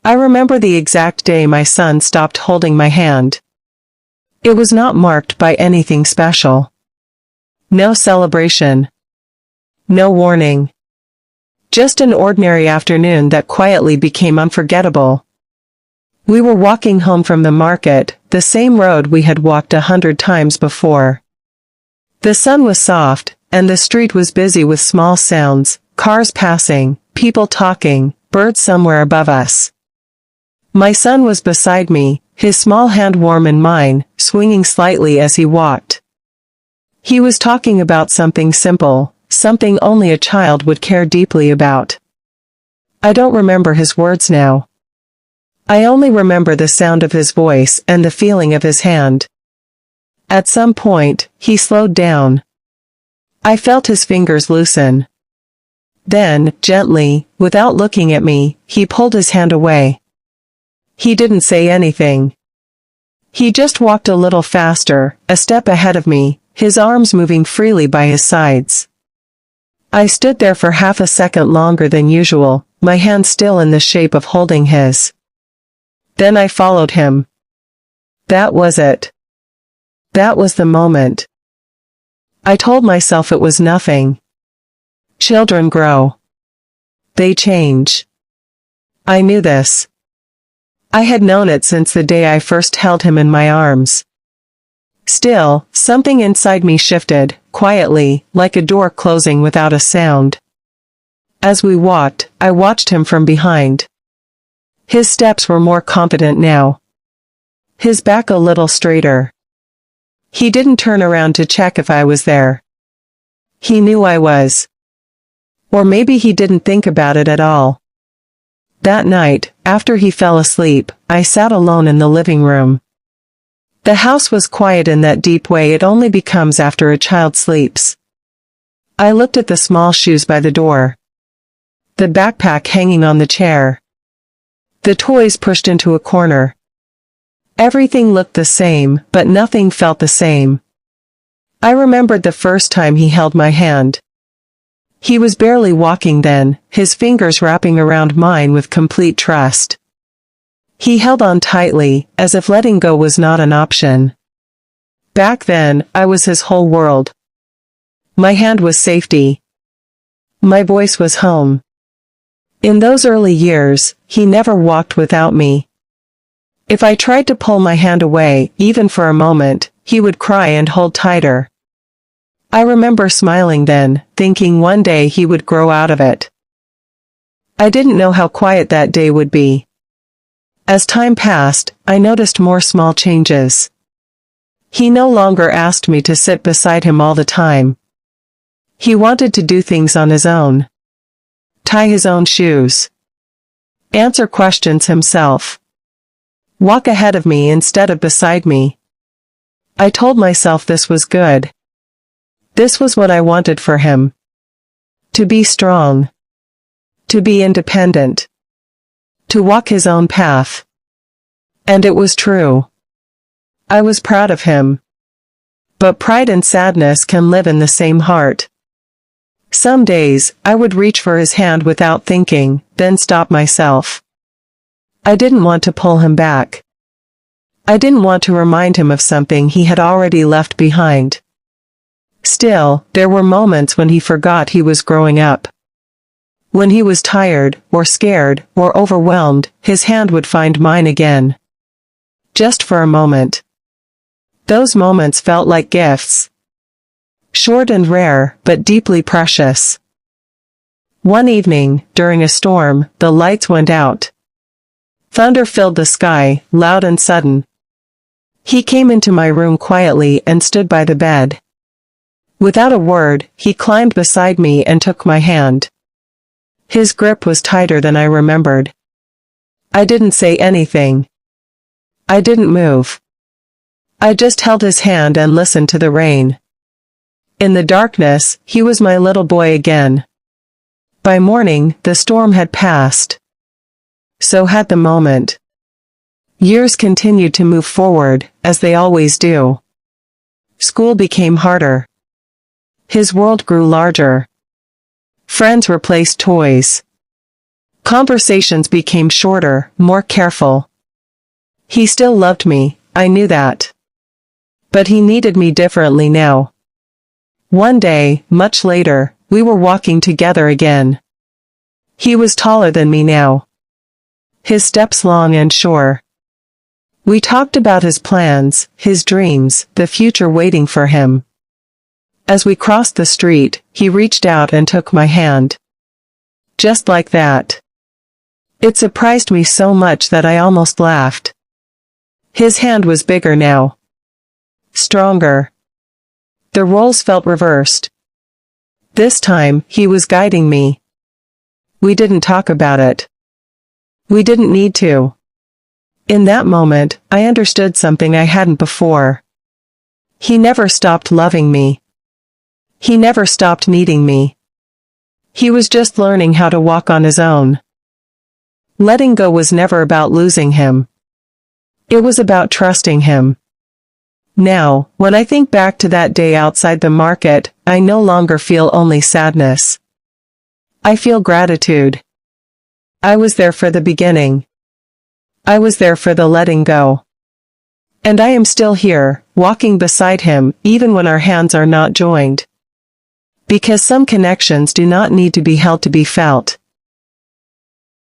I remember the exact day my son stopped holding my hand. It was not marked by anything special. No celebration. No warning. Just an ordinary afternoon that quietly became unforgettable. We were walking home from the market, the same road we had walked 100 times before. The sun was soft, and the street was busy with small sounds, cars passing, people talking, birds somewhere above us. My son was beside me, his small hand warm in mine, swinging slightly as he walked. He was talking about something simple, something only a child would care deeply about. I don't remember his words now. I only remember the sound of his voice and the feeling of his hand. At some point, he slowed down. I felt his fingers loosen. Then, gently, without looking at me, he pulled his hand away. He didn't say anything. He just walked a little faster, a step ahead of me, his arms moving freely by his sides. I stood there for half a second longer than usual, my hand still in the shape of holding his. Then I followed him. That was it. That was the moment. I told myself it was nothing. Children grow. They change. I knew this. I had known it since the day I first held him in my arms. Still, something inside me shifted, quietly, like a door closing without a sound. As we walked, I watched him from behind. His steps were more confident now. His back a little straighter. He didn't turn around to check if I was there. He knew I was. Or maybe he didn't think about it at all. That night, after he fell asleep, I sat alone in the living room. The house was quiet in that deep way it only becomes after a child sleeps. I looked at the small shoes by the door. The backpack hanging on the chair. The toys pushed into a corner. Everything looked the same, but nothing felt the same. I remembered the first time he held my hand. He was barely walking then, his fingers wrapping around mine with complete trust. He held on tightly, as if letting go was not an option. Back then, I was his whole world. My hand was safety. My voice was home. In those early years, he never walked without me. If I tried to pull my hand away, even for a moment, he would cry and hold tighter. I remember smiling then, thinking one day he would grow out of it. I didn't know how quiet that day would be. As time passed, I noticed more small changes. He no longer asked me to sit beside him all the time. He wanted to do things on his own. Tie his own shoes. Answer questions himself. Walk ahead of me instead of beside me. I told myself this was good. This was what I wanted for him. To be strong. To be independent. To walk his own path. And it was true. I was proud of him. But pride and sadness can live in the same heart. Some days, I would reach for his hand without thinking, then stop myself. I didn't want to pull him back. I didn't want to remind him of something he had already left behind. Still, there were moments when he forgot he was growing up. When he was tired, or scared, or overwhelmed, his hand would find mine again. Just for a moment. Those moments felt like gifts. Short and rare, but deeply precious. One evening, during a storm, the lights went out. Thunder filled the sky, loud and sudden. He came into my room quietly and stood by the bed. Without a word, he climbed beside me and took my hand. His grip was tighter than I remembered. I didn't say anything. I didn't move. I just held his hand and listened to the rain. In the darkness, he was my little boy again. By morning, the storm had passed. So had the moment. Years continued to move forward, as they always do. School became harder. His world grew larger. Friends replaced toys. Conversations became shorter, more careful. He still loved me, I knew that. But he needed me differently now. One day, much later, we were walking together again. He was taller than me now. His steps long and sure. We talked about his plans, his dreams, the future waiting for him. As we crossed the street, he reached out and took my hand. Just like that. It surprised me so much that I almost laughed. His hand was bigger now. Stronger. The roles felt reversed. This time, he was guiding me. We didn't talk about it. We didn't need to. In that moment, I understood something I hadn't before. He never stopped loving me. He never stopped needing me. He was just learning how to walk on his own. Letting go was never about losing him. It was about trusting him. Now, when I think back to that day outside the market, I no longer feel only sadness. I feel gratitude. I was there for the beginning. I was there for the letting go. And I am still here, walking beside him, even when our hands are not joined. Because some connections do not need to be held to be felt.